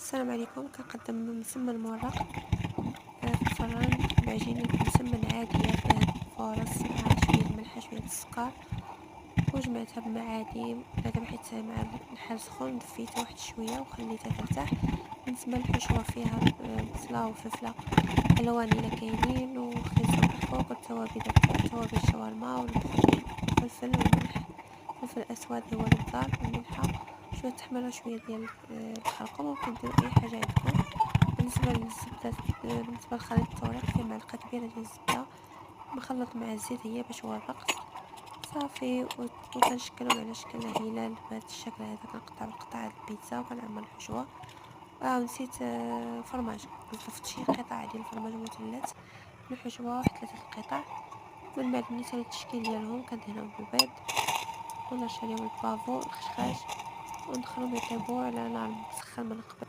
السلام عليكم. كنقدم مسمن مورق في الفران بعجينة مسمن عادية فيها الفورص مع شوية الملح شوية السكر، وجمعتها بمعادي بحيث مع الحال سخون دفيتها واحد شوية وخليتها ترتاح. بالنسبة للحشوة فيها بصلة وفلفلة ألوان إلا كاينين وخيزو من الفوق توابل الشاورما والفلفل والملح، الفلفل الأسود هو الابزار والملحة، شوية تحميرة وشوية ديال الخرقوم. ممكن ديرو أي حاجة عندكم. بالنسبة للزبدة، بالنسبة لخليط التوريق فيه معلقة كبيرة ديال الزبدة مخلط مع الزيت هي باش هو الرقص صافي، وكنشكلهم على شكل هلال بهذا الشكل هذا. كنقطع بالقطع البيتزا وكنعمر الحشوة. نسيت فرماج، ضفت شي قطع ديال الفرماج مثلث الحشوة، واحد 3 القطع. من بعد ملي ساليت التشكيل ديالهم كندهنهم بالبيض ونرش عليهم البافو الخشخاش وندخلهم يطيبوا على نار مسخن من قبل.